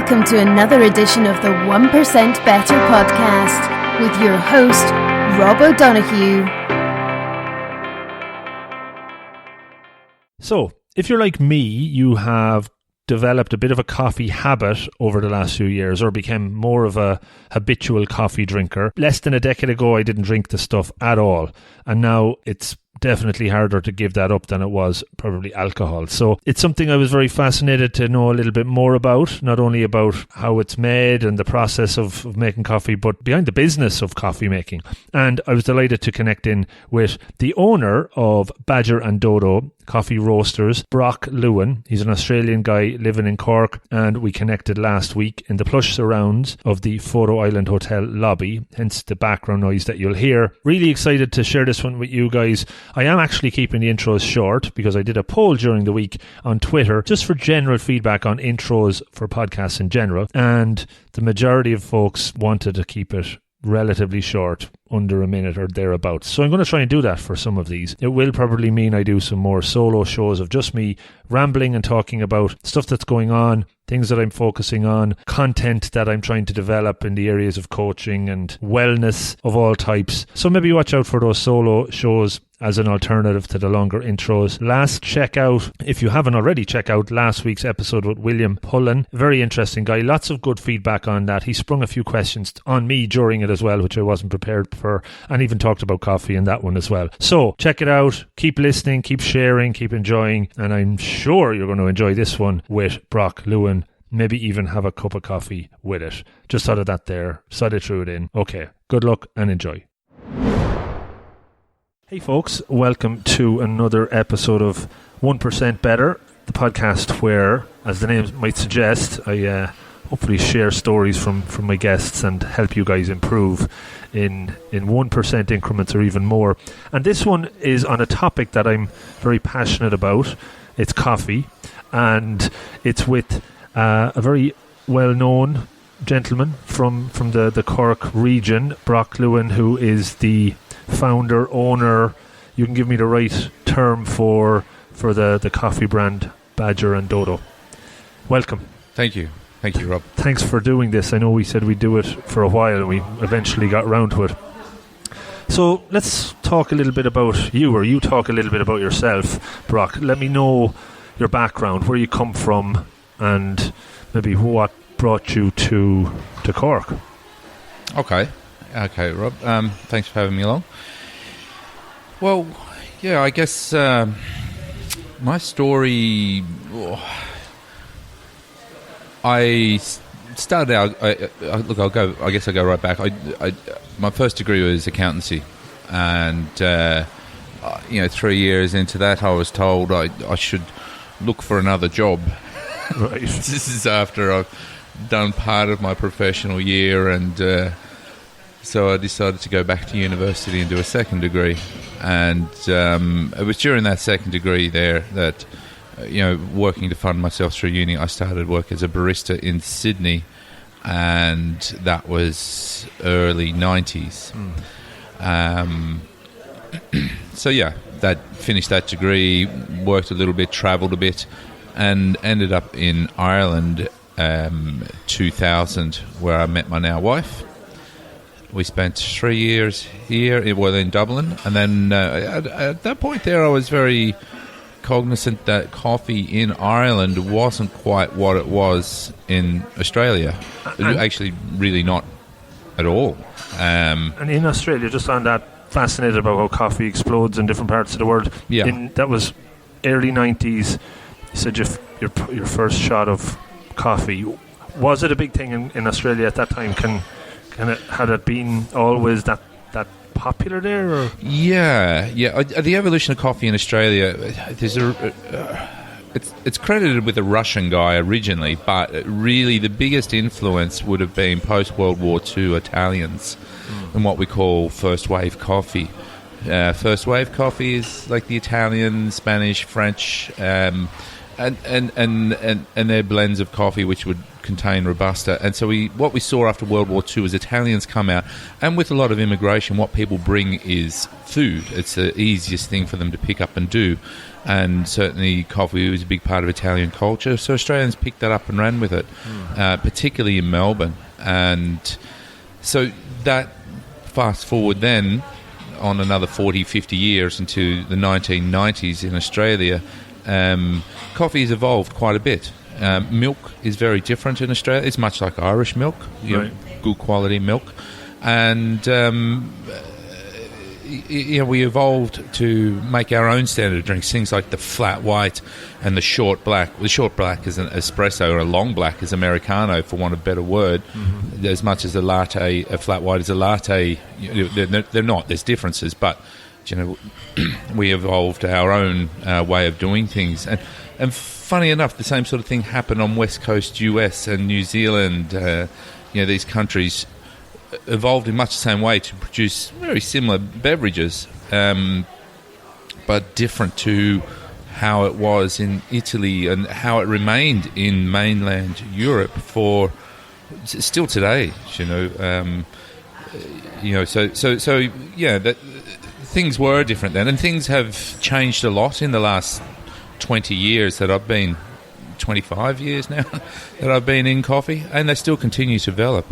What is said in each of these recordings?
Welcome to another edition of the 1% Better podcast with your host, Rob O'Donoghue. So, if you're like me, you have developed a bit of a coffee habit over the last few years, or became more of a habitual coffee drinker. Less than a decade ago, I didn't drink the stuff at all, and now it's definitely harder to give that up than it was probably alcohol. So it's something I was very fascinated to know a little bit more about, not only about how it's made and the process of making coffee, but behind the business of coffee making. And I was delighted to connect in with the owner of Badger Dodo coffee roasters, Brock Lewin. He's an Australian guy living in Cork, and we connected last week in the plush surrounds of the Photo Island Hotel lobby, hence the background noise that you'll hear. Really excited to share this one with you guys. I am actually keeping the intros short because I did a poll during the week on Twitter just for general feedback on intros for podcasts in general, and the majority of folks wanted to keep it relatively short, under a minute or thereabouts. So I'm going to try and do that for some of these. It will probably mean I do some more solo shows of just me rambling and talking about stuff that's going on, things that I'm focusing on, content that I'm trying to develop in the areas of coaching and wellness of all types. So maybe watch out for those solo shows as an alternative to the longer intros. If you haven't already, check out last week's episode with William Pullen. Very interesting guy. Lots of good feedback on that. He sprung a few questions on me during it as well, which I wasn't prepared for, and even talked about coffee in that one as well. So check it out. Keep listening, keep sharing, keep enjoying, and I'm sure you're going to enjoy this one with Brock Lewin. Maybe even have a cup of coffee with it. Just thought of that there. Decided to throw it in. Okay, good luck and enjoy. Hey folks, welcome to another episode of 1% Better, the podcast where, as the name might suggest, I hopefully share stories from my guests and help you guys improve in 1% increments or even more. And this one is on a topic that I'm very passionate about. It's coffee, and it's with a very well-known gentleman from the Cork region, Brock Lewin, who is the founder, owner, you can give me the right term for the coffee brand Badger Dodo. Welcome. Thank you, Rob. Thanks for doing this. I know we said we'd do it for a while and we eventually got around to it. So let's talk a little bit about you, or you talk a little bit about yourself, Brock. Let me know your background, where you come from, and maybe what brought you to Cork. Okay, Rob. Thanks for having me along. Well, yeah, I guess my story. I started out. I'll go right back. My first degree was accountancy, and 3 years into that, I was told I should look for another job. Right. This is after I've done part of my professional year, and so I decided to go back to university and do a second degree. And it was during that second degree there that, working to fund myself through uni, I started work as a barista in Sydney, and that was early 90s. So yeah, finished that degree, worked a little bit, travelled a bit, and ended up in Ireland 2000, where I met my now wife. We spent 3 years here, in Dublin, and then at that point there I was very cognizant that coffee in Ireland wasn't quite what it was in Australia. Actually, really not at all. And in Australia, just on that, fascinated about how coffee explodes in different parts of the world. Yeah. That was early 90s. You said your first shot of coffee. Was it a big thing in Australia at that time? Had it been always that popular there? Or? Yeah. The evolution of coffee in Australia, it's credited with a Russian guy originally, but really the biggest influence would have been post-World War II Italians and what we call first wave coffee. First wave coffee is like the Italian, Spanish, French, and their blends of coffee, which would contain Robusta. And so what we saw after World War II was Italians come out, and with a lot of immigration, what people bring is food. It's the easiest thing for them to pick up and do. And certainly coffee was a big part of Italian culture, so Australians picked that up and ran with it, particularly in Melbourne. And so that, fast forward then on another 40, 50 years into the 1990s in Australia, coffee has evolved quite a bit. Milk is very different in Australia. It's much like Irish milk, good quality milk. And we evolved to make our own standard drinks, things like the flat white and the short black. The short black is an espresso, or a long black is Americano, for want of a better word. Mm-hmm. As much as a flat white is a latte, they're not. There's differences, but we evolved our own way of doing things. And funny enough, the same sort of thing happened on West Coast US and New Zealand. These countries evolved in much the same way to produce very similar beverages, but different to how it was in Italy and how it remained in mainland Europe for still today. Things were different then, and things have changed a lot in the last 20 years that I've been. 25 years now that I've been in coffee, and they still continue to develop.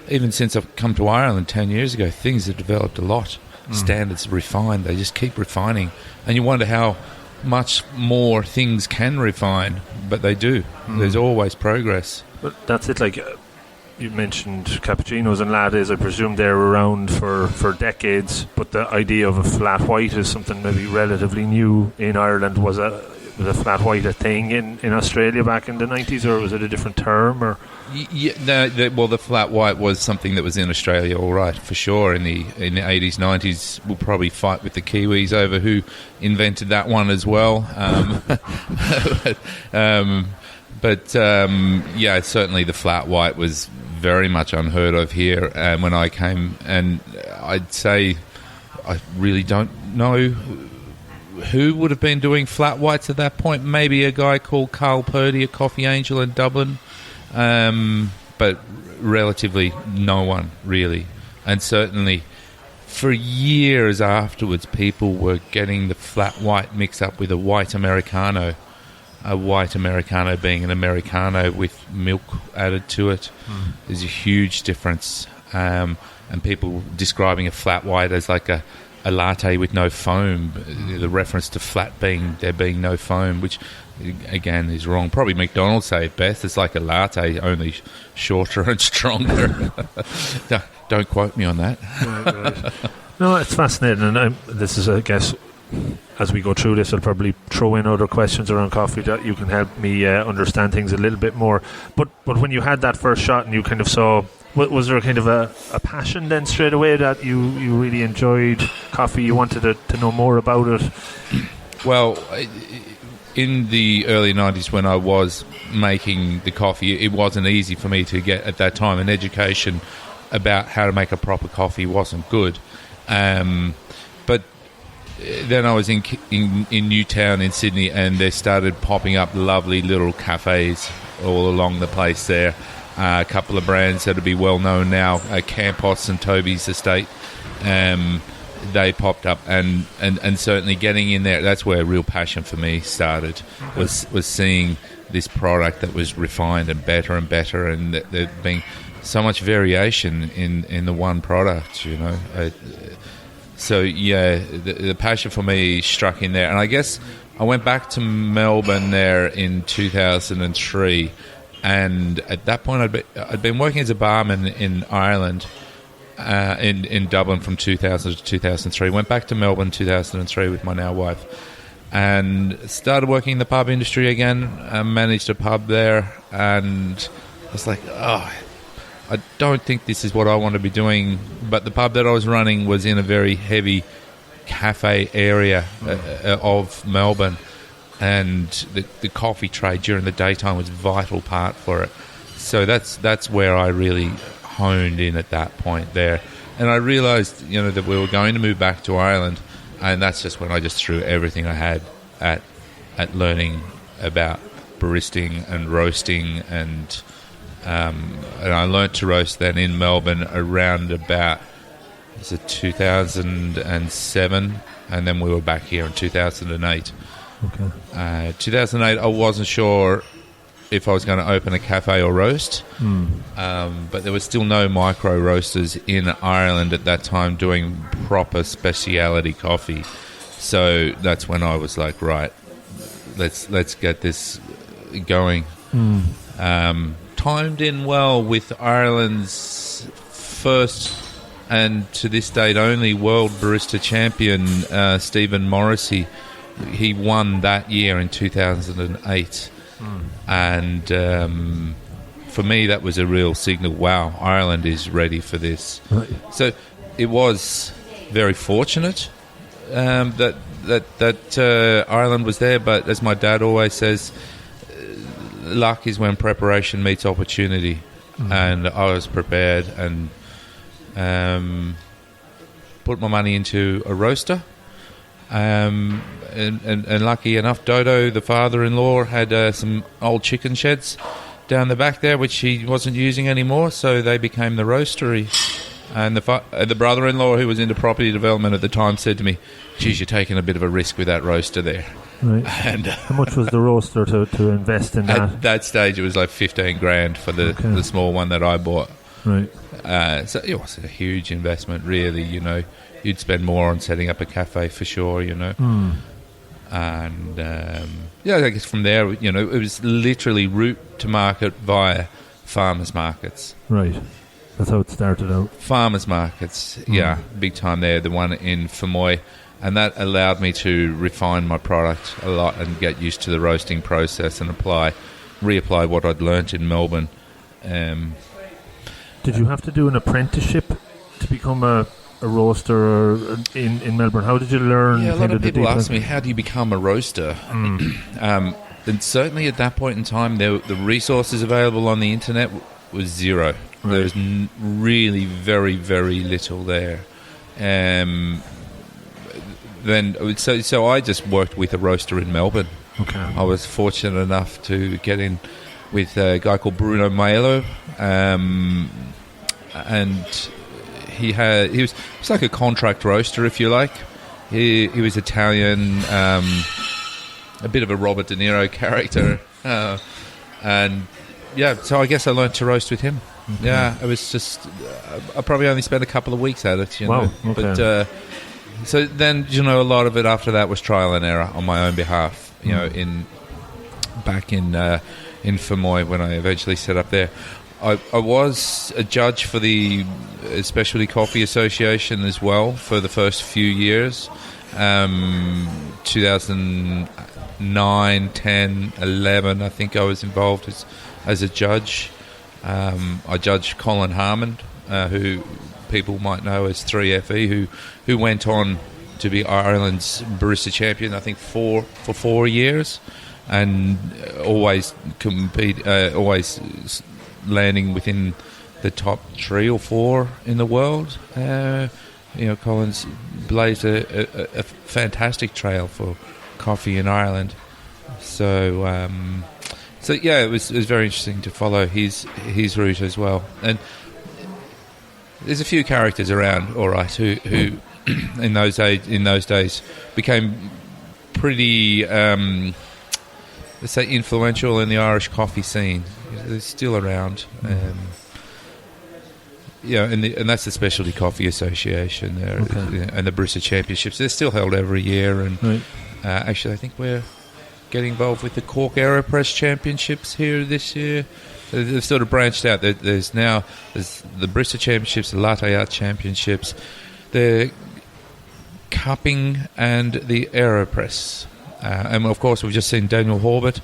Even since I've come to Ireland 10 years ago, things have developed a lot. Standards refined. They just keep refining, and you wonder how much more things can refine, but they do. There's always progress. But that's it. Like you mentioned, cappuccinos and lattes, I presume they're around for decades, but the idea of a flat white is something maybe relatively new in Ireland. Was a flat white a thing in Australia back in the 90s, or was it a different term? Or the flat white was something that was in Australia, all right, for sure. In the 80s, 90s, we'll probably fight with the Kiwis over who invented that one as well. Certainly the flat white was very much unheard of here when I came, and I'd say I really don't know who would have been doing flat whites at that point. Maybe a guy called Carl Purdy, a coffee angel in Dublin, but relatively no one really. And certainly for years afterwards, people were getting the flat white mixed up with a white Americano. A white Americano being an Americano with milk added to it. There's a huge difference. And people describing a flat white as like a latte with no foam, the reference to flat being there being no foam, which again is wrong. Probably McDonald's say it best. It's like a latte, only shorter and stronger. Don't quote me on that. Right. No, it's fascinating, and this is, I guess, as we go through this, I'll probably throw in other questions around coffee that you can help me understand things a little bit more. But when you had that first shot and you kind of saw, was there kind of a passion then straight away that you really enjoyed coffee, you wanted to know more about it? Well, in the early 90s when I was making the coffee, it wasn't easy for me to get, at that time, an education about how to make a proper coffee wasn't good. But then I was in Newtown in Sydney, and there started popping up lovely little cafes all along the place there. A couple of brands that would be well known now, Campos and Toby's Estate. They popped up, and certainly getting in there, that's where real passion for me started, was seeing this product that was refined and better, and there being so much variation in the one product, the passion for me struck in there. And I guess I went back to Melbourne there in 2003, and at that point I'd been working as a barman in Ireland, in Dublin from 2000 to 2003. Went back to Melbourne 2003 with my now wife, and started working in the pub industry again. Managed a pub there, and I was like, I don't think this is what I want to be doing. But the pub that I was running was in a very heavy cafe area of Melbourne, and the coffee trade during the daytime was a vital part for it. So that's where I really honed in at that point there. And I realised, that we were going to move back to Ireland, and that's just when I just threw everything I had at learning about baristing and roasting and And I learnt to roast then in Melbourne around about 2007, and then we were back here in 2008. Okay. 2008, I wasn't sure if I was going to open a cafe or roast, but there was still no micro roasters in Ireland at that time doing proper speciality coffee. So that's when I was like, right, let's get this going. Timed in well with Ireland's first and to this date only world barista champion, Stephen Morrissey. He won that year in 2008. And for me, that was a real signal. Wow, Ireland is ready for this. Right. So it was very fortunate that Ireland was there. But as my dad always says, luck is when preparation meets opportunity. And I was prepared and put my money into a roaster. And lucky enough, Dodo, the father-in-law, had some old chicken sheds down the back there, which he wasn't using anymore, so they became the roastery. And the brother-in-law, who was into property development at the time, said to me, geez, you're taking a bit of a risk with that roaster there. Right. And how much was the roaster to invest in that? At that stage, it was like 15 grand for the small one that I bought. Right. So it was a huge investment, really, you know. You'd spend more on setting up a cafe for sure, you know. And, I guess from there, you know, it was literally route to market via farmers markets. Right. That's how it started out. Farmers markets, yeah, big time there, the one in Fermoy. And that allowed me to refine my product a lot and get used to the roasting process and reapply what I'd learnt in Melbourne. Did you have to do an apprenticeship to become a roaster in Melbourne? How did you learn? Yeah, a lot of people ask me, how do you become a roaster? And certainly at that point in time, the resources available on the internet was zero. Right. There was really very, very little there. So I just worked with a roaster in Melbourne. Okay. I was fortunate enough to get in with a guy called Bruno Maelo, and he was like a contract roaster, if you like. He was Italian, a bit of a Robert De Niro character, and yeah. So I guess I learned to roast with him. Okay. Yeah, it was just I probably only spent a couple of weeks at it, you know. Okay. But so then, you know, a lot of it after that was trial and error on my own behalf. You know, back in Fermoy when I eventually set up there. I was a judge for the Specialty Coffee Association as well for the first few years, 2009, 10, 11, I think I was involved as a judge. I judged Colin Harmon, who people might know as 3FE, who went on to be Ireland's barista champion, I think for 4 years, and always always landing within the top 3 or 4 in the world. You know, Colin's blazed a fantastic trail for coffee in Ireland. So yeah, it was very interesting to follow his route as well. And there's a few characters around, all right, who in those days became pretty, let's say, influential in the Irish coffee scene. They're still around. And that's the Specialty Coffee Association there, and the Barista Championships. They're still held every year, and actually I think we're getting involved with the Cork AeroPress Championships here this year. They've sort of branched out. There's the Barista Championships, the Latte Art Championships, the Cupping, and the AeroPress. And of course, we've just seen Daniel Horbert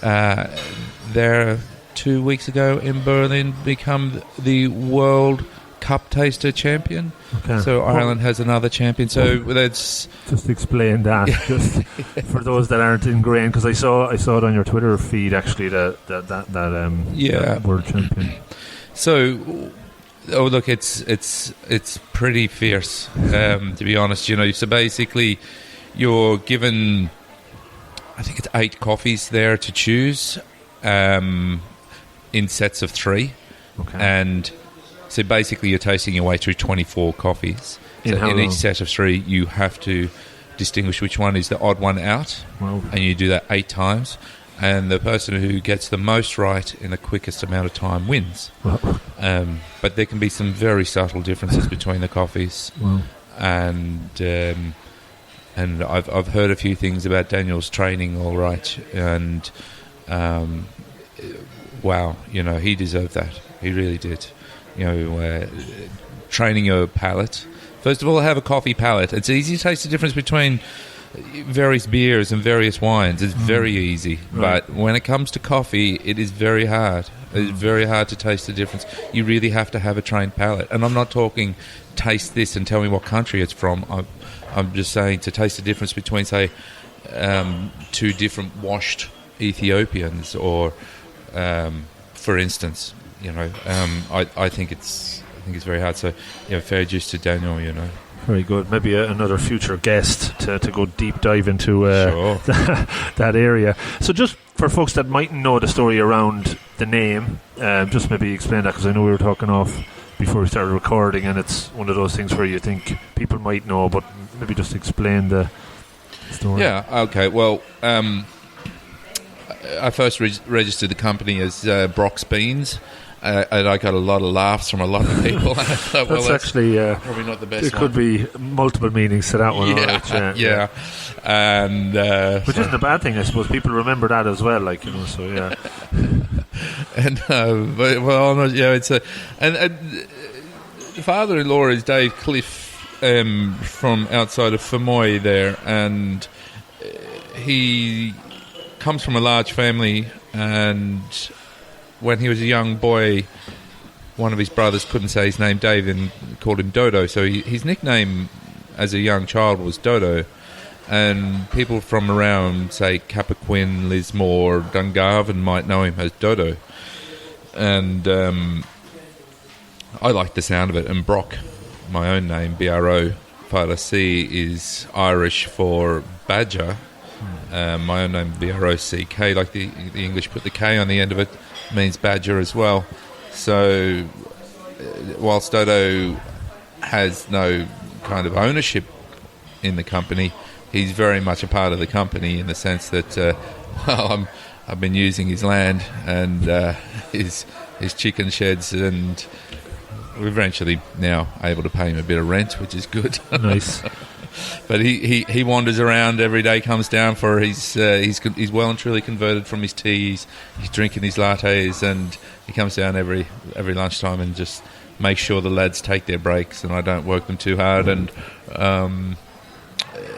there 2 weeks ago in Berlin become the World Cup Taster Champion. Okay. So Ireland has another champion. So that's just explain that, just for those that aren't ingrained, because I saw it on your Twitter feed actually that world champion. So, look, it's pretty fierce, to be honest. You know, so basically, you're given, I think it's 8 coffees there to choose. in sets of 3. Okay. And so basically you're tasting your way through 24 coffees. So in each set of 3, you have to distinguish which one is the odd one out. Wow. And you do that 8 times. And the person who gets the most right in the quickest amount of time wins. Wow. But there can be some very subtle differences between the coffees. Wow. And I've heard a few things about Daniel's training, all right. And wow, he deserved that. He really did. Training your palate. First of all, have a coffee palate. It's easy to taste the difference between various beers and various wines. It's very easy. Right. But when it comes to coffee, it is very hard. It's very hard to taste the difference. You really have to have a trained palate. And I'm not talking taste this and tell me what country it's from. I'm just saying to taste the difference between, say, 2 different washed Ethiopians, or, for instance, I think it's very hard. So, fair dues to Daniel. Very good. Maybe another future guest to go deep dive into Sure. that area. So just for folks that mightn't know the story around the name, just maybe explain that, because I know we were talking off before we started recording, and it's one of those things where you think people might know, but maybe just explain the story. Yeah, okay. Well, I first registered the company as Brock's Beans. And I got a lot of laughs from a lot of people. I thought, that's actually probably not the best. There could be multiple meanings to that one. Yeah. And which isn't a bad thing, I suppose. People remember that as well, So yeah. And it's a and the father-in-law is Dave Cliff from outside of Fermoy there, and he comes from a large family, and when he was a young boy, one of his brothers couldn't say his name, Dave, and called him Dodo. So his nickname as a young child was Dodo. And people from around, say, Cappoquin, Lismore, Dungarvan might know him as Dodo. And I like the sound of it. And Brock, my own name, B-R-O, Father C, is Irish for badger. My own name, B-R-O-C-K, like the English put the K on the end of it, means badger as well. So whilst Dodo has no kind of ownership in the company, he's very much a part of the company in the sense that I've been using his land and his chicken sheds, and we're eventually now able to pay him a bit of rent, which is good. Nice. But he wanders around every day, comes down for he's well and truly converted from his teas. He's drinking his lattes, and he comes down every lunchtime and just makes sure the lads take their breaks and I don't work them too hard. And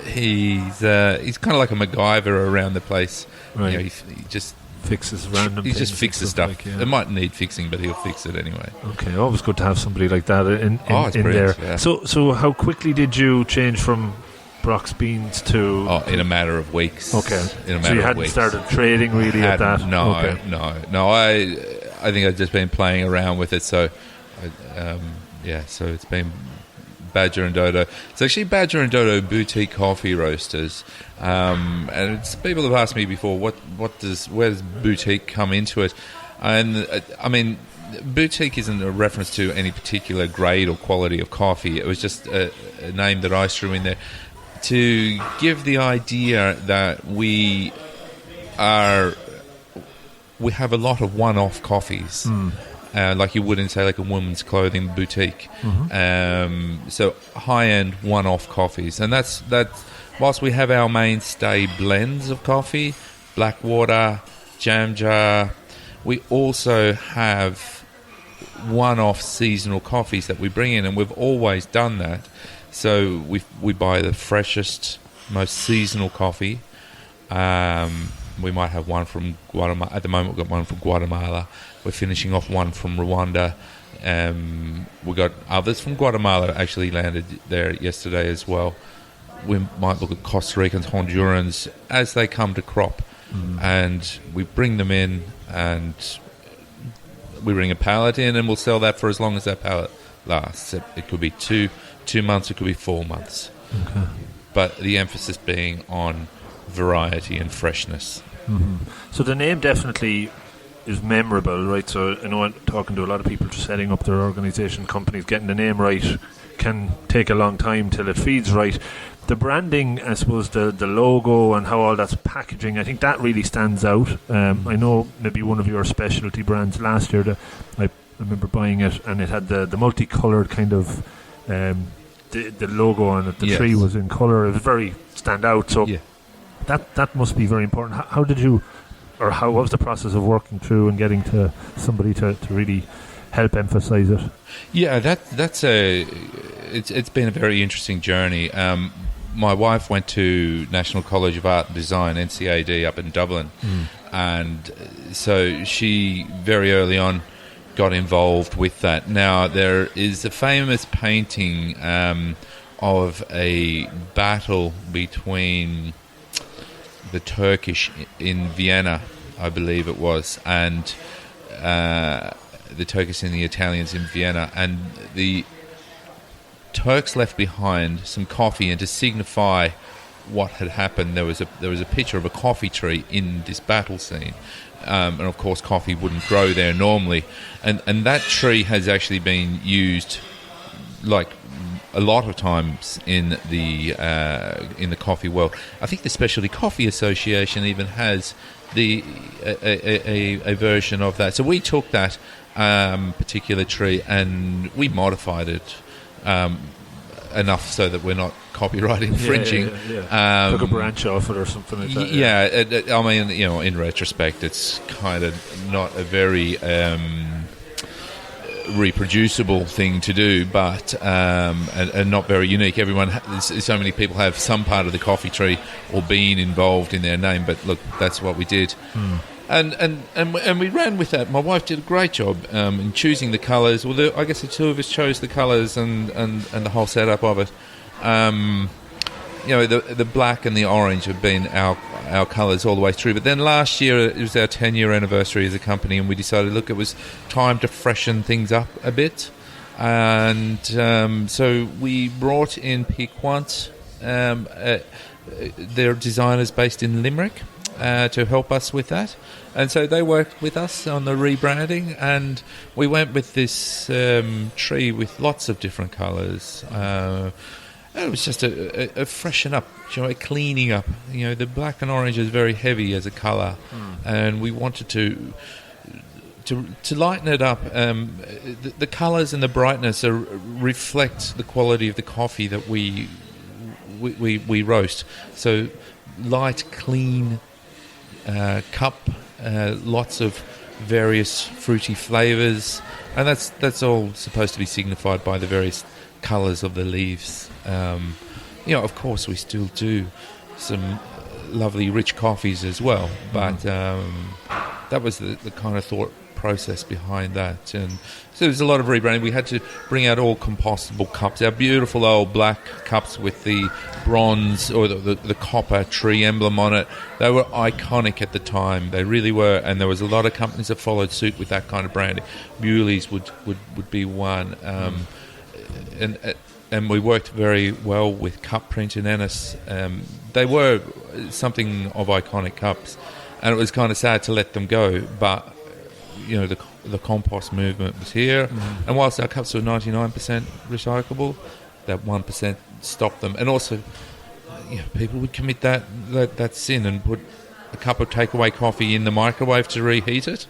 he's kind of like a MacGyver around the place. Right. He just fixes random. He just fixes stuff. Like, yeah. It might need fixing, but he'll fix it anyway. Okay, always good to have somebody like that in there. Yeah. So how quickly did you change from Brock's Beans to? Oh, in a matter of weeks. Okay, in a matter of weeks. So you hadn't started trading really at that? No, okay. no. I think I've just been playing around with it. So, so it's been Badger and Dodo. It's actually Badger and Dodo Boutique Coffee Roasters. And people have asked me before, where does boutique come into it? And I mean, boutique isn't a reference to any particular grade or quality of coffee. It was just a name that I threw in there to give the idea that we have a lot of one-off coffees. Like you would in, say, like a women's clothing boutique. Mm-hmm. So high-end one-off coffees. And that's whilst we have our mainstay blends of coffee, Blackwater, Jam Jar, we also have one-off seasonal coffees that we bring in, and we've always done that. So we buy the freshest, most seasonal coffee. We might have one from Guatemala. At the moment, we've got one from Guatemala. We're finishing off one from Rwanda. We got others from Guatemala actually landed there yesterday as well. We might look at Costa Ricans, Hondurans as they come to crop, and we bring them in, and we bring a pallet in, and we'll sell that for as long as that pallet lasts. It could be two months, it could be 4 months. Okay. But the emphasis being on variety and freshness. Mm-hmm. So the name definitely is memorable, right? So I know I'm talking to a lot of people setting up their organisation, companies, getting the name right can take a long time till it feeds right. The branding, I suppose, the logo and how all that's packaging, I think that really stands out. I know maybe one of your specialty brands last year, I remember buying it, and it had the multicoloured kind of the logo on it. The tree was in colour. It was very stand out. So that must be very important. How did you, or how was the process of working through and getting to somebody to really help emphasise it? Yeah, it's been a very interesting journey. My wife went to National College of Art and Design, NCAD, up in Dublin, and so she very early on got involved with that. Now, there is a famous painting of a battle between the Turkish in Vienna, I believe it was, and the Turkish and the Italians in Vienna, and the Turks left behind some coffee, and to signify what had happened, there was a picture of a coffee tree in this battle scene, and of course coffee wouldn't grow there normally, and that tree has actually been used like a lot of times in the coffee world. I think the Specialty Coffee Association even has a version of that. So we took that particular tree and we modified it enough so that we're not copyright infringing. Took a branch off it or something like that. Yeah, I mean, in retrospect, it's kind of not a very reproducible thing to do, but and not very unique. So many people have some part of the coffee tree or bean involved in their name, but look, that's what we did. And we ran with that. My wife did a great job in choosing the colours. Well, I guess the two of us chose the colours and the whole setup of it. The black and the orange have been our colours all the way through. But then last year, it was our 10-year anniversary as a company, and we decided, look, it was time to freshen things up a bit. And so we brought in EP117. They're designers based in Limerick, to help us with that. And so they worked with us on the rebranding, and we went with this tree with lots of different colours. It was just a freshen up, a cleaning up. The black and orange is very heavy as a colour, and we wanted to lighten it up. The colours and the brightness reflect the quality of the coffee that we roast. So light, clean cup, lots of various fruity flavours, and that's all supposed to be signified by the various colours of the leaves. Of course, we still do some lovely rich coffees as well, but that was the kind of thought process behind that. And so there's a lot of rebranding. We had to bring out all compostable cups, our beautiful old black cups with the bronze or the copper tree emblem on it. They were iconic at the time. They really were, and there was a lot of companies that followed suit with that kind of branding. Bewley's would be one, and we worked very well with Cup Print in Ennis. They were something of iconic cups, and it was kind of sad to let them go, but the compost movement was here, and whilst our cups were 99% recyclable, that 1% stopped them. And also, people would commit that sin and put a cup of takeaway coffee in the microwave to reheat it,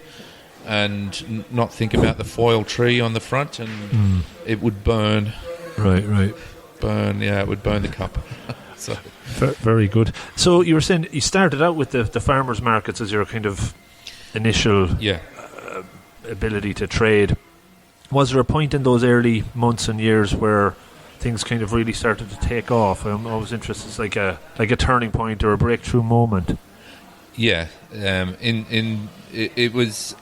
and not think about the foil tree on the front, and it would burn. Right. Burn, it would burn the cup. So very good. So you were saying you started out with the farmers markets as your kind of initial ability to trade. Was there a point in those early months and years where things kind of really started to take off? I'm always interested. It's like a turning point or a breakthrough moment. Yeah, it was.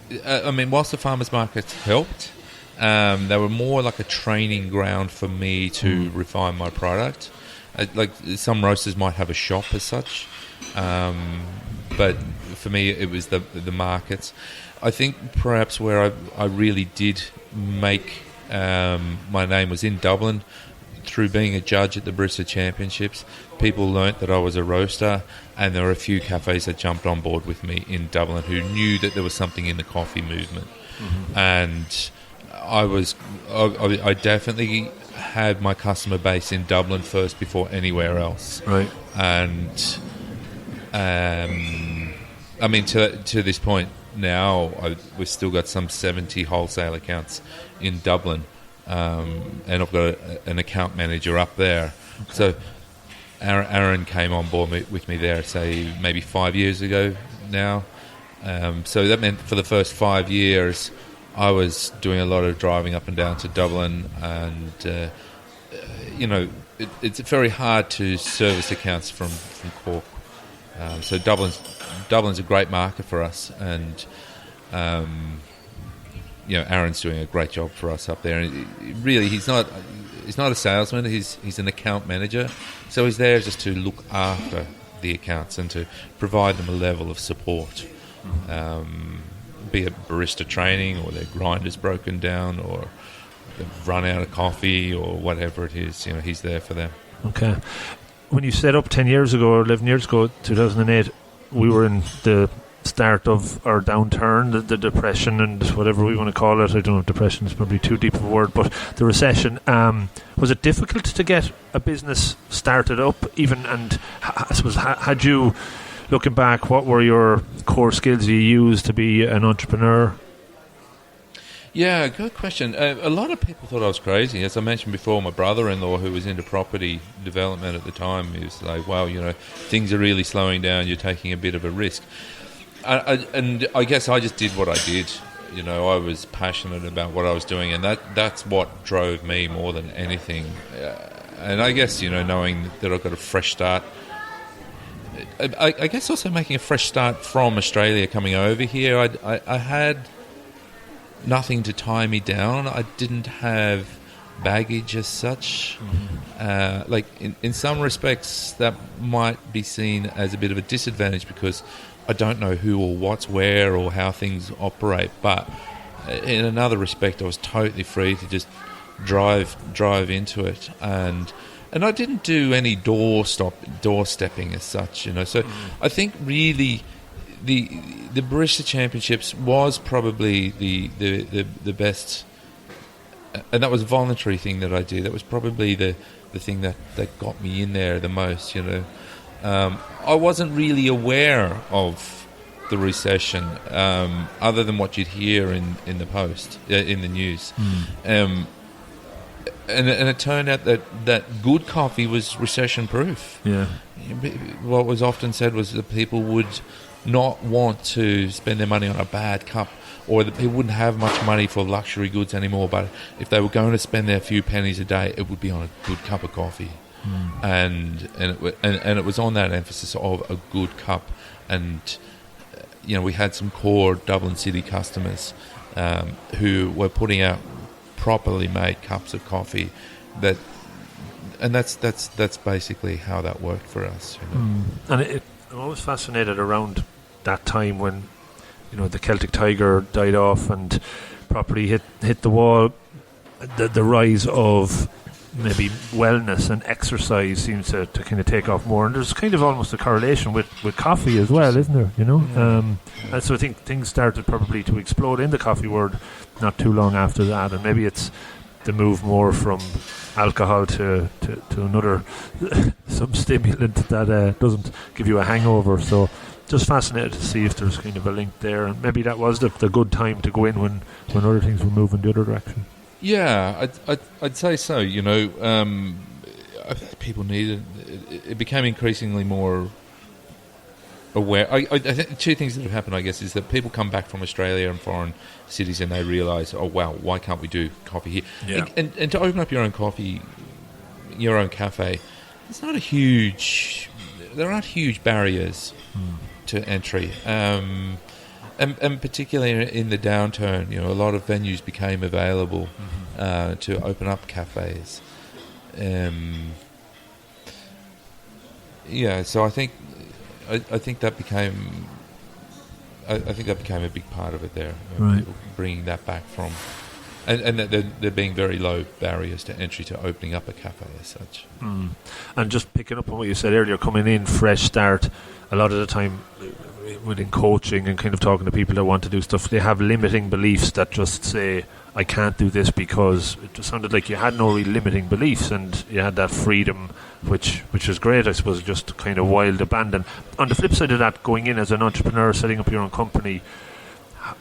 Whilst the farmers markets helped, they were more like a training ground for me to refine my product. Like some roasters might have a shop as such, but for me it was the markets. I think perhaps where I really did make my name was in Dublin. through being a judge at the Barista Championships, people learnt that I was a roaster, and there were a few cafes that jumped on board with me in Dublin who knew that there was something in the coffee movement. And I definitely had my customer base in Dublin first before anywhere else. Right. And I mean, to this point now, we've still got some 70 wholesale accounts in Dublin, and I've got an account manager up there. Okay. So Aaron came on board with me there, say, maybe 5 years ago now. So that meant for the first 5 years, I was doing a lot of driving up and down to Dublin, and it's very hard to service accounts from Cork. So Dublin's a great market for us, and Aaron's doing a great job for us up there. And really, he's not a salesman. He's an account manager, so he's there just to look after the accounts and to provide them a level of support. Be it barista training, or their grinder's broken down, or they've run out of coffee, or whatever it is. He's there for them. Okay. When you set up 10 years ago or 11 years ago, 2008, we were in the start of our downturn, the depression, and whatever we want to call it. I don't know if depression is probably too deep of a word, but the recession. Was it difficult to get a business started up even? And I suppose, had you, looking back, what were your core skills you used to be an entrepreneur? Yeah, good question. A lot of people thought I was crazy. As I mentioned before, my brother-in-law, who was into property development at the time, he was like, wow, things are really slowing down, you're taking a bit of a risk. And I guess I just did what I did. I was passionate about what I was doing, and that's what drove me more than anything. And I guess, knowing that I've got a fresh start, I guess also making a fresh start from Australia coming over here, I had nothing to tie me down. I didn't have baggage as such. In some respects, that might be seen as a bit of a disadvantage because I don't know who or what's where or how things operate. But in another respect, I was totally free to just drive into it, and I didn't do any doorstepping as such. So I think really the Barista Championships was probably the best, and that was a voluntary thing that I did. That was probably the thing that got me in there the most. I wasn't really aware of the recession, other than what you'd hear in the post, in the news. And it turned out that good coffee was recession-proof. Yeah. What was often said was that people would not want to spend their money on a bad cup, or that people wouldn't have much money for luxury goods anymore, but if they were going to spend their few pennies a day, it would be on a good cup of coffee. And it was on that emphasis of a good cup. And we had some core Dublin City customers who were putting out properly made cups of coffee, and that's basically how that worked for us. And I'm always fascinated around that time when the Celtic Tiger died off and property hit the wall. The rise of maybe wellness and exercise seems to kind of take off more, and there's kind of almost a correlation with coffee as well, isn't there? And so I think things started probably to explode in the coffee world not too long after that, and maybe it's the move more from alcohol to another some stimulant that doesn't give you a hangover. So just fascinated to see if there's kind of a link there, and maybe that was the good time to go in when other things were moving the other direction. Yeah, I'd say so. People needed it became increasingly more aware. I think two things that have happened, I guess, is that people come back from Australia and foreign cities and they realise, oh wow, why can't we do coffee here? Yeah. And to open up your own coffee, your own cafe, there aren't huge barriers to entry. And particularly in the downturn, a lot of venues became available to open up cafes. So I think that became a big part of it there. Right. Bringing that back from, and there being very low barriers to entry to opening up a cafe as such. And just picking up on what you said earlier, coming in fresh start, a lot of the time within coaching and kind of talking to people that want to do stuff, they have limiting beliefs that just say, I can't do this, because it just sounded like you had no real limiting beliefs and you had that freedom, which was great, I suppose, just kind of wild abandon. On the flip side of that, going in as an entrepreneur, setting up your own company, I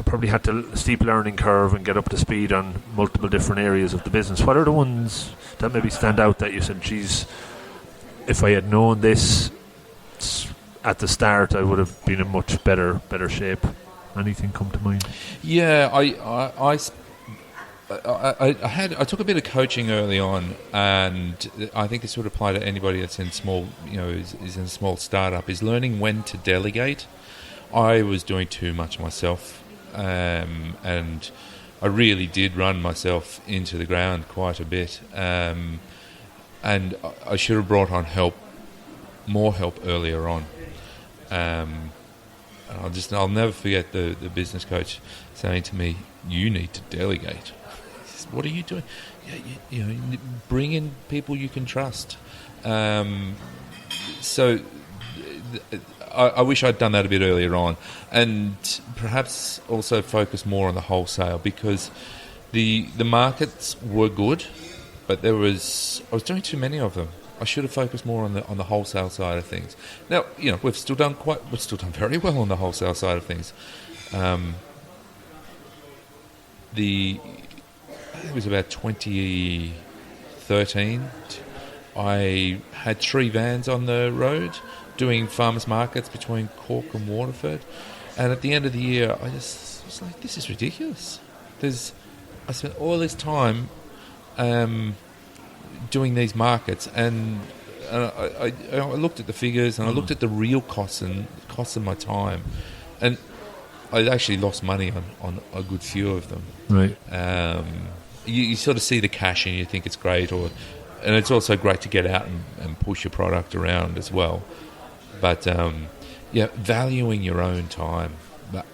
probably had to steep learning curve and get up to speed on multiple different areas of the business. What are the ones that maybe stand out that you said, geez, if I had known this at the start, I would have been in much better shape? Anything come to mind? Yeah, I took a bit of coaching early on, and I think this would apply to anybody that's in small, is in a small startup, is learning when to delegate. I was doing too much myself, and I really did run myself into the ground quite a bit, and I should have brought on more help earlier on. I'll never forget the business coach saying to me, "You need to delegate." He says, "What are you doing?" You bring in people you can trust. I wish I'd done that a bit earlier on, and perhaps also focus more on the wholesale, because the markets were good, but I was doing too many of them. I should have focused more on the wholesale side of things. Now, we've still done very well on the wholesale side of things. It was about 2013. I had 3 vans on the road doing farmers markets between Cork and Waterford, and at the end of the year, I just was like, this is ridiculous. I spent all this time doing these markets, and I looked at the figures, and I looked at the real costs of my time, and I actually lost money on a good few of them. Right. You sort of see the cash and you think it's great, and it's also great to get out and push your product around as well. But valuing your own time,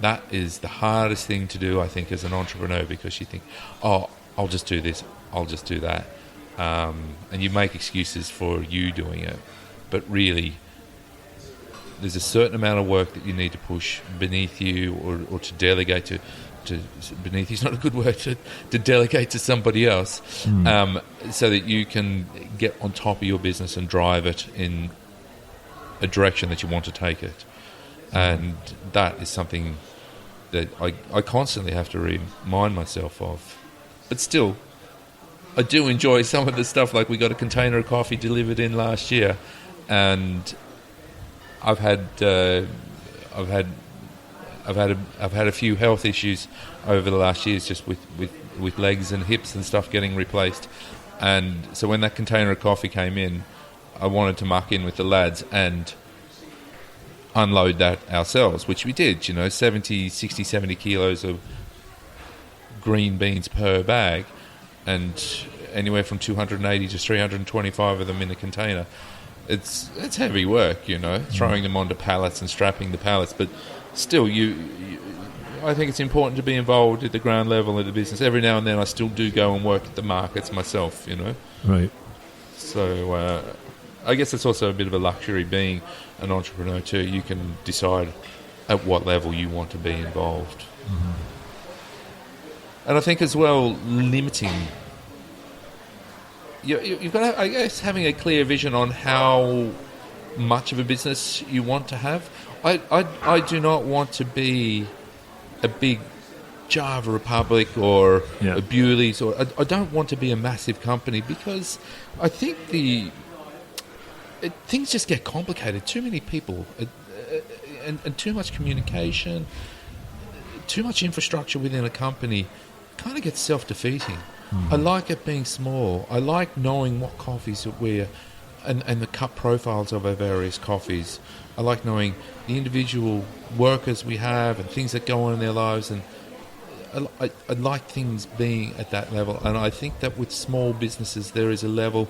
that is the hardest thing to do, I think, as an entrepreneur, because you think, oh, I'll just do this, I'll just do that. And you make excuses for you doing it, but really there's a certain amount of work that you need to push beneath you, or to delegate to beneath you is not a good word, to delegate to somebody else, so that you can get on top of your business and drive it in a direction that you want to take it. And that is something that I constantly have to remind myself of. But still, I do enjoy some of the stuff. Like, we got a container of coffee delivered in last year, and I've had a few health issues over the last years, just with legs and hips and stuff getting replaced. And so when that container of coffee came in, I wanted to muck in with the lads and unload that ourselves, which we did. 60, 70 kilos of green beans per bag, and anywhere from 280 to 325 of them in a container. It's heavy work, throwing them onto pallets and strapping the pallets, but still, I think it's important to be involved at the ground level of the business. Every now and then I still do go and work at the markets myself, Right. So I guess it's also a bit of a luxury being an entrepreneur too. You can decide at what level you want to be involved. Mm-hmm. And I think as well, limiting. You've got to, I guess, having a clear vision on how much of a business you want to have. I do not want to be a big Java Republic or a Bewley's, or I don't want to be a massive company, because I think things just get complicated. Too many people and too much communication, too much infrastructure within a company kind of gets self-defeating. Mm-hmm. I like it being small. I like knowing what coffees that we're and the cup profiles of our various coffees. I like knowing the individual workers we have and things that go on in their lives, and I like things being at that level. And I think that with small businesses, there is a level,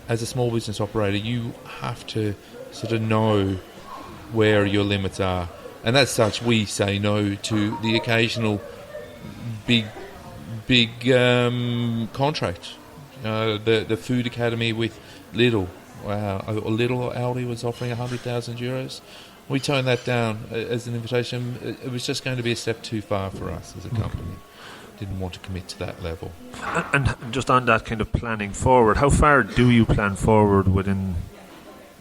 as a small business operator, you have to sort of know where your limits are. And as such, we say no to the occasional big big contract. The food academy with Lidl. Wow, Lidl or Aldi was offering €100,000. We turned that down as an invitation. It was just going to be a step too far for us as a company. Didn't want to commit to that level. And just on that kind of planning forward, how far do you plan forward within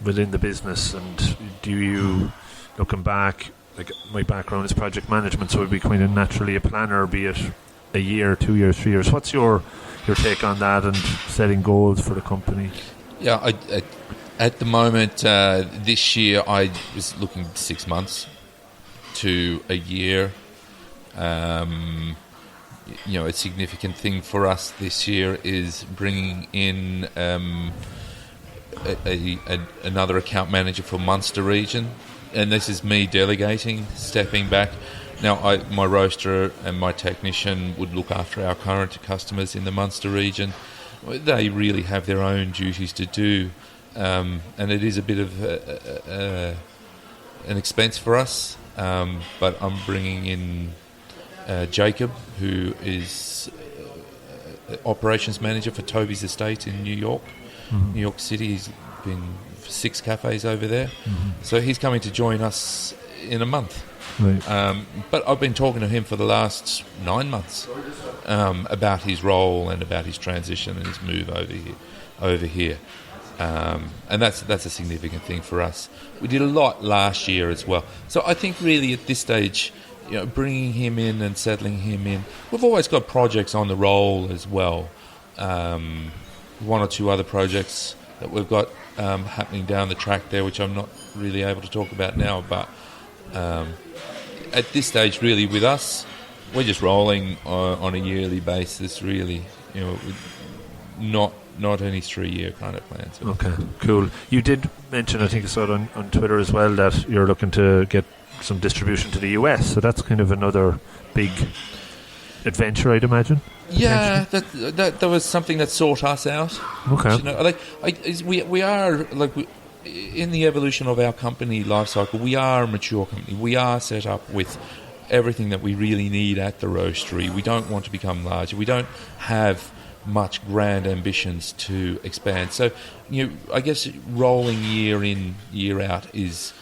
the business? And do you, looking back, like my background is project management, so it'd be kind of naturally a planner, be it a year, 2 years, 3 years. What's your take on that and setting goals for the company? Yeah, at the moment, this year I was looking 6 months to a year. A significant thing for us this year is bringing in another account manager for Munster region, and this is me delegating, stepping back. Now, my roaster and my technician would look after our current customers in the Munster region. They really have their own duties to do, and it is a bit of an expense for us, but I'm bringing in Jacob, who is operations manager for Toby's Estate in New York, New York City. He's been 6 cafes over there, so he's coming to join us in a month. Right. But I've been talking to him for the last 9 months about his role and about his transition and his move over here. And that's a significant thing for us. We did a lot last year as well. So I think really at this stage, bringing him in and settling him in, we've always got projects on the roll as well. 1 or 2 other projects that we've got happening down the track there, which I'm not really able to talk about now, but at this stage, really, with us, we're just rolling on a yearly basis, really. Not any 3-year kind of plans. Okay, cool. You did mention, I think I saw it on Twitter as well, that you're looking to get some distribution to the US, so that's kind of another big adventure, I'd imagine. Yeah, that was something that sought us out. Okay. We are in the evolution of our company life cycle. We are a mature company. We are set up with everything that we really need at the roastery. We don't want to become larger. We don't have much grand ambitions to expand. So, I guess rolling year in, year out is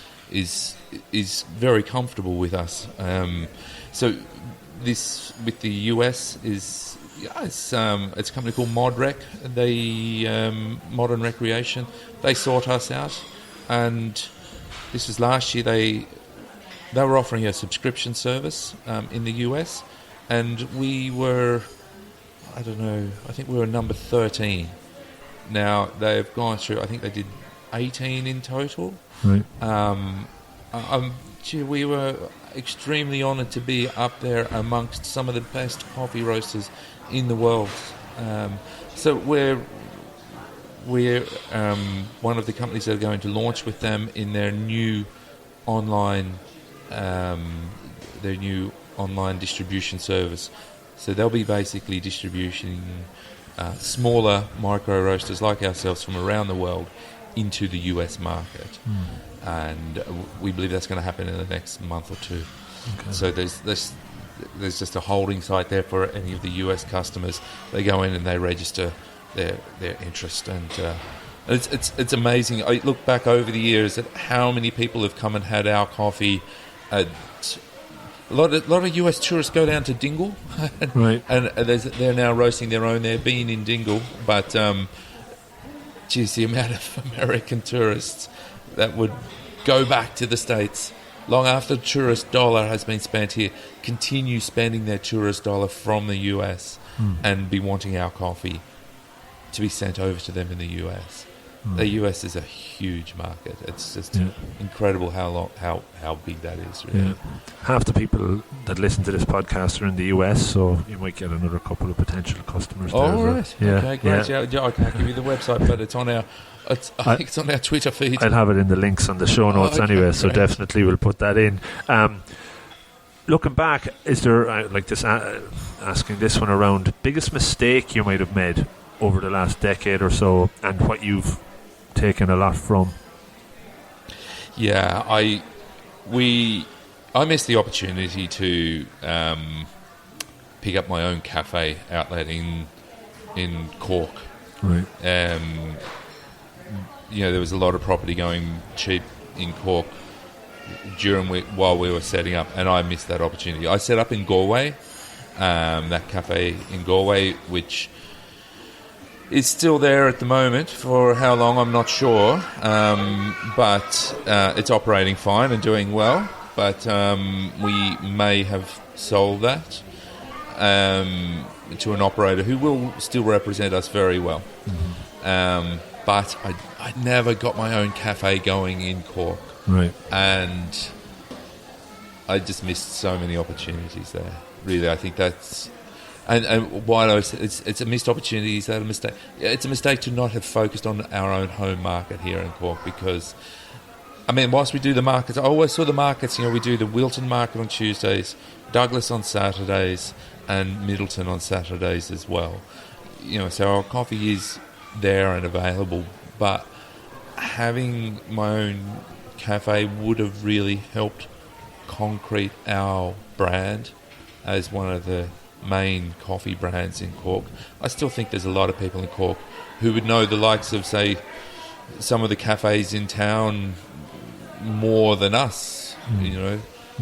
very comfortable with us. So this with the US is it's a company called ModRec. They Modern Recreation. They sought us out, and this was last year. They were offering a subscription service in the US, and we were, I think we were number 13. Now they've gone through, I think they did 18 in total. Right. We were extremely honoured to be up there amongst some of the best coffee roasters in the world. So we're one of the companies that are going to launch with them in their new online distribution service. So they'll be basically distributing smaller micro roasters like ourselves from around the world into the US market. And we believe that's going to happen in the next month or 2. Okay. So there's just a holding site there for any of the US customers. They go in and they register their interest, and it's amazing. I look back over the years at how many people have come and had our coffee. A lot of US tourists go down to Dingle, right? And they're now roasting their own. They're being in Dingle, but the amount of American tourists that would go back to the States long after the tourist dollar has been spent here, continue spending their tourist dollar from the US and be wanting our coffee to be sent over to them in the US. The US is a huge market. It's just incredible how big that is. Really. Yeah. Half the people that listen to this podcast are in the US, so you might get another couple of potential customers there. Oh, right. Yeah. Okay, great. Yeah, I can't give you the website, but it's on our... I think it's on our Twitter feed. I'll have it in the links on the show notes anyway, so definitely we'll put that in. Looking back, is there, asking this one around, biggest mistake you might have made over the last decade or so, and what you've taken a lot from? Yeah, I missed the opportunity to pick up my own cafe outlet in Cork. Right. There was a lot of property going cheap in Cork while we were setting up, and I missed that opportunity. I set up in Galway, that cafe in Galway, which is still there at the moment. For how long, I'm not sure, but it's operating fine and doing well. But we may have sold that to an operator who will still represent us very well. Mm-hmm. But I never got my own cafe going in Cork. Right. And I just missed so many opportunities there. Really, I think that's... And why it's a missed opportunity. Is that a mistake? It's a mistake to not have focused on our own home market here in Cork, because, I mean, whilst we do the markets, I always saw the markets, we do the Wilton market on Tuesdays, Douglas on Saturdays, and Middleton on Saturdays as well. So our coffee is there and available, but having my own cafe would have really helped concrete our brand as one of the main coffee brands in Cork. I still think there's a lot of people in Cork who would know the likes of, say, some of the cafes in town more than us.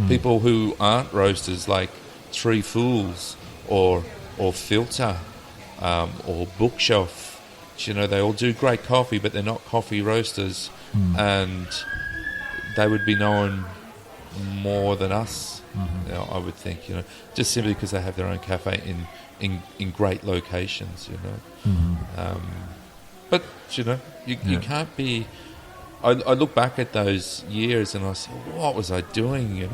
People who aren't roasters, like Three Fools or Filter or Bookshelf. They all do great coffee, but they're not coffee roasters, and they would be known more than us. Mm-hmm. I would think, just simply because they have their own cafe in great locations, Mm-hmm. But you can't be. I look back at those years and I say, what was I doing,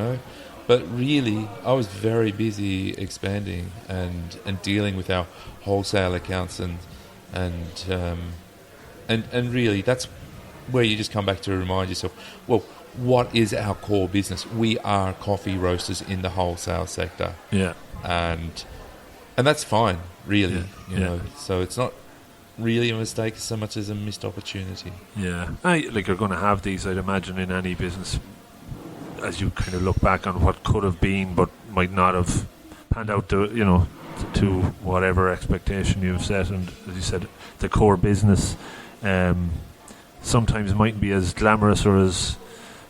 But really, I was very busy expanding and dealing with our wholesale accounts and really, that's where you just come back to remind yourself, well, what is our core business? We are coffee roasters in the wholesale sector. Yeah. And that's fine, really, So it's not really a mistake so much as a missed opportunity. Yeah. You're going to have these, I'd imagine, in any business, as you kind of look back on what could have been but might not have panned out to whatever expectation you've set. And as you said, the core business sometimes mightn't be as glamorous or as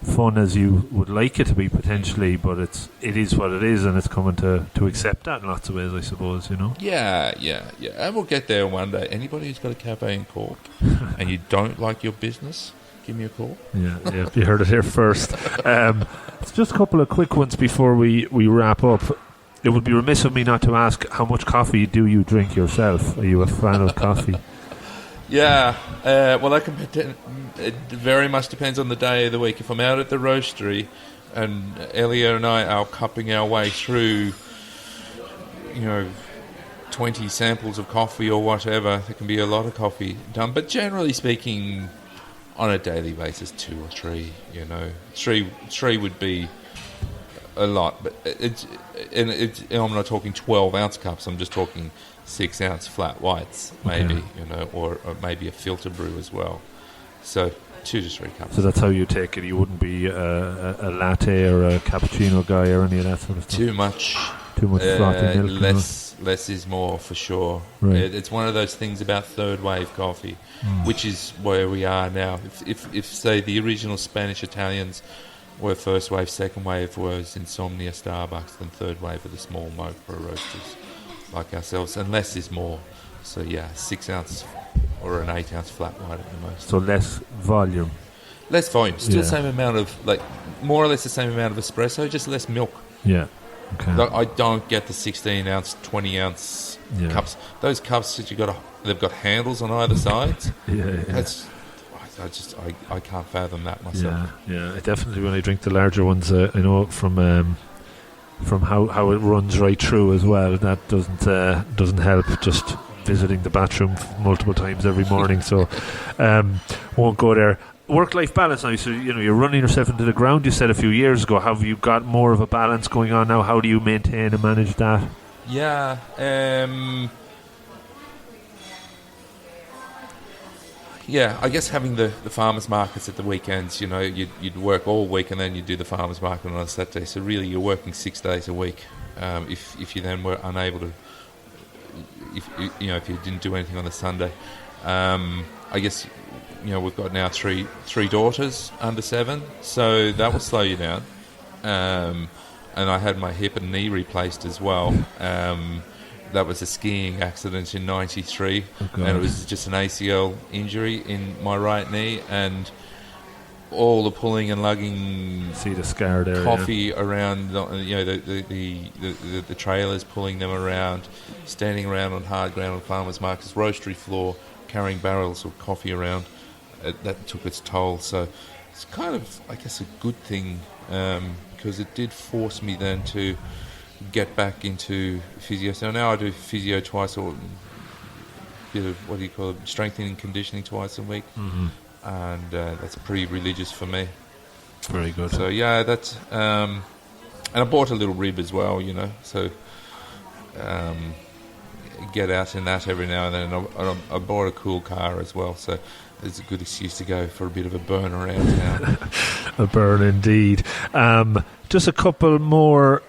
fun as you would like it to be potentially, but it is what it is, and it's coming to accept that in lots of ways, I suppose. Yeah, and we'll get there one day. Anybody who's got a cafe in Cork and you don't like your business, give me a call. Yeah, you heard it here first. It's just a couple of quick ones before we wrap up. It would be remiss of me not to ask, how much coffee do you drink yourself? Are you a fan of coffee? Yeah, well, it very much depends on the day of the week. If I'm out at the roastery and Elia and I are cupping our way through, 20 samples of coffee or whatever, there can be a lot of coffee done. But generally speaking, on a daily basis, 2 or 3, Three would be a lot. But I'm not talking 12-ounce cups, I'm just talking 6-ounce flat whites, maybe, or maybe a filter brew as well. So 2 to 3 cups. So that's how you take it. You wouldn't be a latte or a cappuccino guy or any of that sort of stuff. Too much frothy milk. Less is more, for sure. Right. It's one of those things about third wave coffee, which is where we are now. If say the original Spanish Italians were first wave, second wave was Insomnia, Starbucks, then third wave are the small micro roasters like ourselves, and less is more. So 6-ounce or an 8-ounce flat white at the most. So less volume. Less volume. Still same amount of, more or less the same amount of espresso, just less milk. Yeah. Okay. I don't get the 16-ounce, 20-ounce cups. Those cups that they've got handles on either side. That's, I can't fathom that myself. Yeah. Definitely when I drink the larger ones, I know from how it runs right through as well. That doesn't help. Just visiting the bathroom multiple times every morning, so won't go there. Work-life balance now. So you're running yourself into the ground. You said a few years ago. Have you got more of a balance going on now? How do you maintain and manage that? Yeah. Yeah, I guess having the farmers markets at the weekends, you'd work all week and then you'd do the farmers market on a Saturday. So really, you're working 6 days a week. If you then were unable to, if you didn't do anything on the Sunday, I guess we've got now three daughters under 7, so that will slow you down. And I had my hip and knee replaced as well. That was a skiing accident in '93, and it was just an ACL injury in my right knee, and all the pulling and lugging, see the scar there, coffee around, the trailers, pulling them around, standing around on hard ground on farmers markets, roastery floor, carrying barrels of coffee around. That took its toll. So it's kind of, I guess, a good thing, because it did force me then to get back into physio. So now I do physio twice, or bit of, what do you call it, strengthening, conditioning twice a week. Mm-hmm. And that's pretty religious for me. Very good. So yeah, that's and I bought a little rib as well, so get out in that every now and then. I bought a cool car as well, so it's a good excuse to go for a bit of a burn around town. A burn indeed. Just a couple more.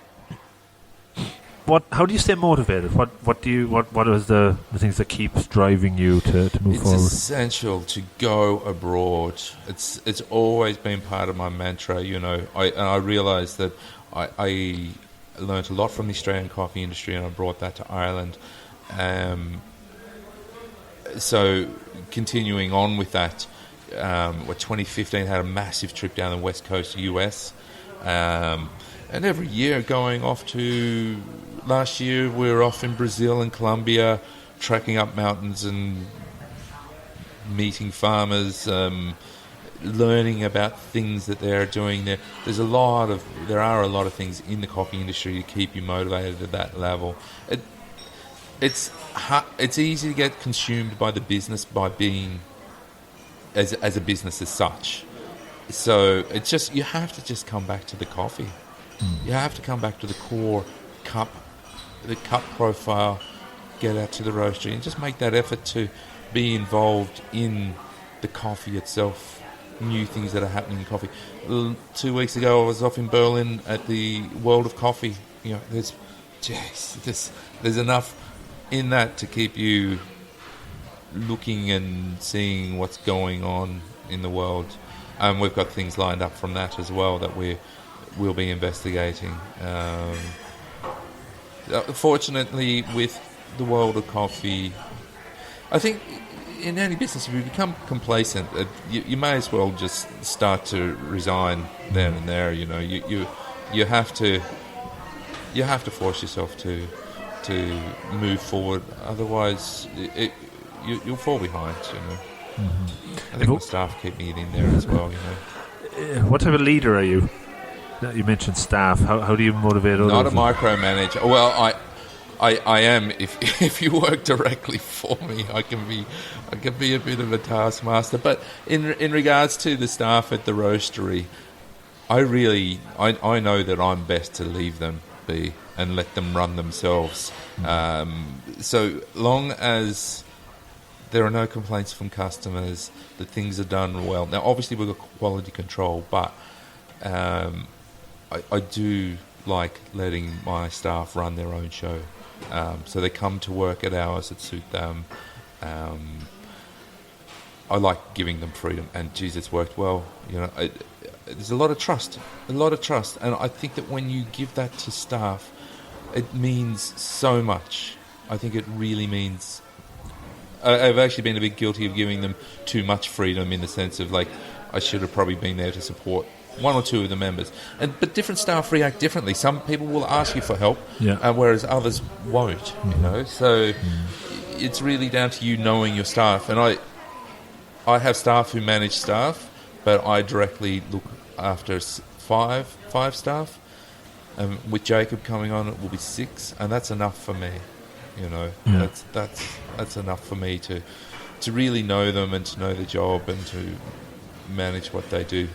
How do you stay motivated? What is the things that keeps driving you to move forward? It's essential to go abroad. It's always been part of my mantra. I realised that I learnt a lot from the Australian coffee industry, and I brought that to Ireland. So continuing on with that, 2015 had a massive trip down the west coast of the US, and every year going off to. Last year we were off in Brazil and Colombia, trekking up mountains and meeting farmers, learning about things that they're doing there. There are a lot of things in the coffee industry to keep you motivated at that level. It's easy to get consumed by the business by being as a business as such. So it's just, you have to just come back to the coffee. You have to come back to the core cup. The cup profile, get out to the roastery and just make that effort to be involved in the coffee itself, new things that are happening in coffee. 2 weeks ago I was off in Berlin at the World of Coffee. There's enough in that to keep you looking and seeing what's going on in the world. We've got things lined up from that as well that we'll be investigating. Fortunately, with the world of coffee, I think in any business, if you become complacent, you may as well just start to resign then and there. You have to force yourself to move forward. Otherwise, you'll fall behind. Mm-hmm. I think my staff keep me in there as well. What type of leader are you? You mentioned staff. How do you motivate others? Not a micromanager. Well, I am. If you work directly for me, I can be a bit of a taskmaster. But in regards to the staff at the roastery, I know that I'm best to leave them be and let them run themselves. So long as there are no complaints from customers, that things are done well. Now, obviously, we've got quality control, but I do like letting my staff run their own show. So they come to work at hours that suit them. I like giving them freedom, and geez, it's worked well. There's a lot of trust, and I think that when you give that to staff, it means so much. I think it really means. I've actually been a bit guilty of giving them too much freedom, in the sense of, like, I should have probably been there to support one or two of the members, but different staff react differently. Some people will ask you for help, whereas others won't. So it's really down to you knowing your staff. And I have staff who manage staff, but I directly look after five staff. With Jacob coming on, it will be 6, and that's enough for me. That's enough for me to really know them and to know the job and to manage what they do.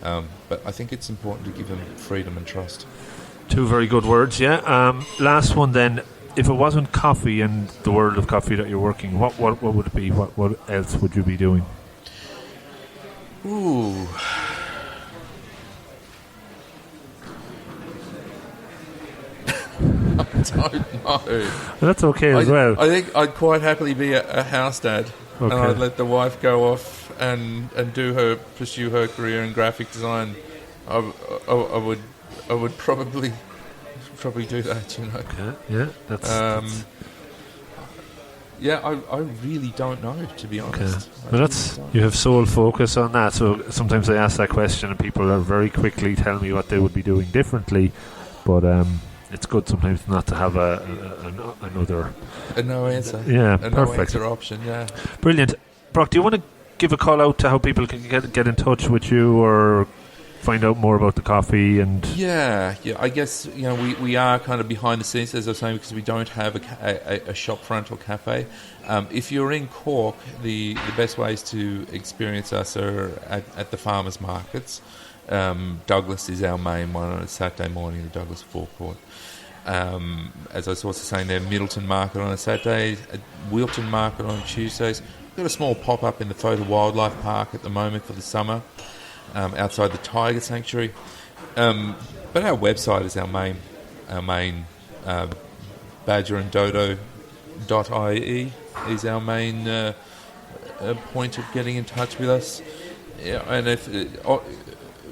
But I think it's important to give them freedom and trust. 2 very good words, yeah. Last one then. If it wasn't coffee and the world of coffee that you're working, what would it be? What else would you be doing? Ooh. I don't know. That's okay as well. I think I'd quite happily be a house dad. Okay. And I'd let the wife go off and pursue her career in graphic design. I would probably do that, you know. Okay. Yeah, that's yeah, I really don't know, to be honest. Okay. Well, you have sole focus on that. So sometimes I ask that question and people are very quickly telling me what they would be doing differently. But it's good sometimes not to have another... A no answer. Yeah, a perfect. No answer option, yeah. Brilliant. Brock, do you want to give a call out to how people can get in touch with you or find out more about the coffee? And yeah, I guess, you know, we are kind of behind the scenes, as I was saying, because we don't have a shop front or cafe. If you're in Cork, the best ways to experience us are at the farmers markets. Douglas is our main one on a Saturday morning, the Douglas forecourt. As I was also saying there, Middleton Market on a Saturday, Wilton Market on Tuesdays. We've got a small pop-up in the Photo Wildlife Park at the moment for the summer, outside the Tiger Sanctuary. But our website is our main Badger and Dodo.ie is our main point of getting in touch with us. Yeah, and if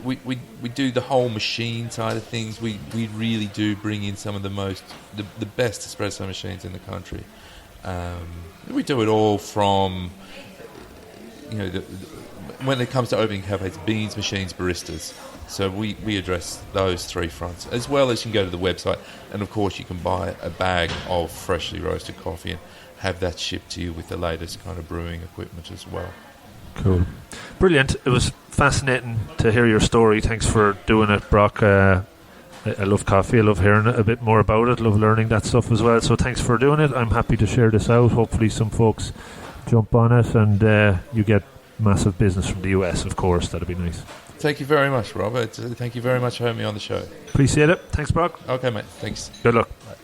we do the whole machine side of things, we really do bring in some of the best espresso machines in the country. We do it all from, you know, when it comes to opening cafes, beans, machines, baristas. So we address those three fronts, as well as you can go to the website, and of course you can buy a bag of freshly roasted coffee and have that shipped to you with the latest kind of brewing equipment as well. Cool. Brilliant. It was fascinating to hear your story. Thanks for doing it, Brock. I love coffee. I love hearing a bit more about it. I love learning that stuff as well. So thanks for doing it. I'm happy to share this out. Hopefully some folks jump on it and you get massive business from the US, of course. That'd be nice. Thank you very much, Robert. Thank you very much for having me on the show. Appreciate it. Thanks, Brock. Okay, mate. Thanks. Good luck. Bye.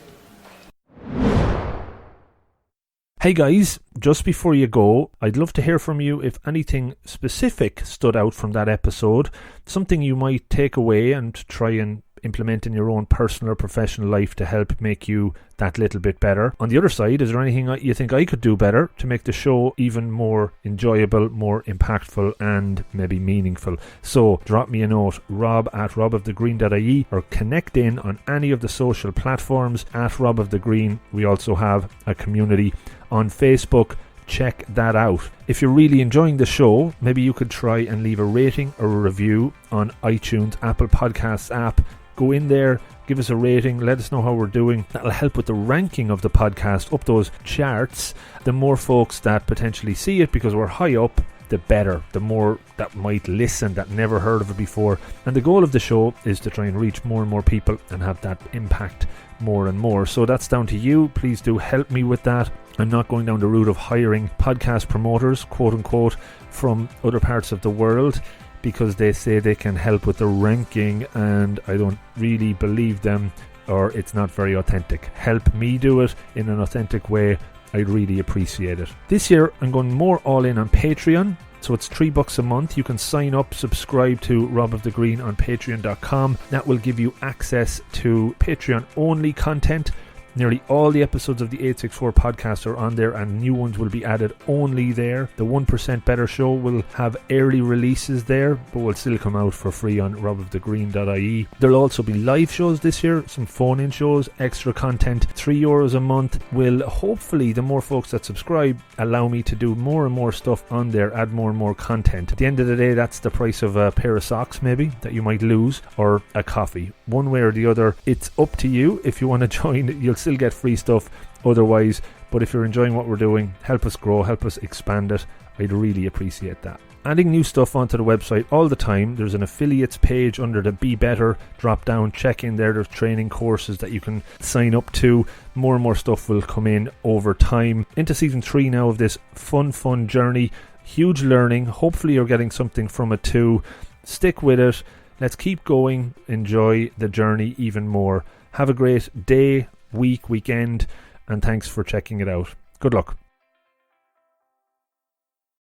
Hey guys, just before you go, I'd love to hear from you if anything specific stood out from that episode, something you might take away and try and implement in your own personal or professional life to help make you that little bit better. On the other side, is there anything you think I could do better to make the show even more enjoyable, more impactful and maybe meaningful? So drop me a note, rob@robofthegreen.ie, or connect in on any of the social platforms at Rob of the Green. We also have a community on Facebook. Check that out. If you're really enjoying the show, maybe you could try and leave a rating or a review on iTunes, Apple Podcasts app. Go in there, give us a rating, let us know how we're doing. That'll help with the ranking of the podcast up those charts. The more folks that potentially see it, because we're high up, the better. The more that might listen that never heard of it before. And the goal of the show is to try and reach more and more people and have that impact more and more. So that's down to you. Please do help me with that. I'm not going down the route of hiring podcast promoters, quote unquote, from other parts of the world, because they say they can help with the ranking, and I don't really believe them, or it's not very authentic. Help me do it in an authentic way. I'd really appreciate it. This year I'm going more all in on Patreon, so it's $3 a month. You can sign up, subscribe to Rob of the Green on patreon.com. That will give you access to Patreon only content. Nearly all the episodes of the 864 podcast are on there, and new ones will be added only there. The 1% Better show will have early releases there, but will still come out for free on robofthegreen.ie. There'll also be live shows this year, some phone-in shows, extra content. €3 a month will, hopefully, the more folks that subscribe, allow me to do more and more stuff on there, add more and more content. At the end of the day, that's the price of a pair of socks, maybe, that you might lose, or a coffee. One way or the other, it's up to you. If you want to join, you'll still get free stuff otherwise, but if you're enjoying what we're doing, help us grow, help us expand it. I'd really appreciate that. Adding new stuff onto the website all the time. There's an affiliates page under the Be Better drop down. Check in there. There's training courses that you can sign up to. More and more stuff will come in over time. Into season 3 now of this fun journey. Huge learning. Hopefully you're getting something from it too. Stick with it. Let's keep going. Enjoy the journey even more. Have a great day, week, weekend, and thanks for checking it out. Good luck.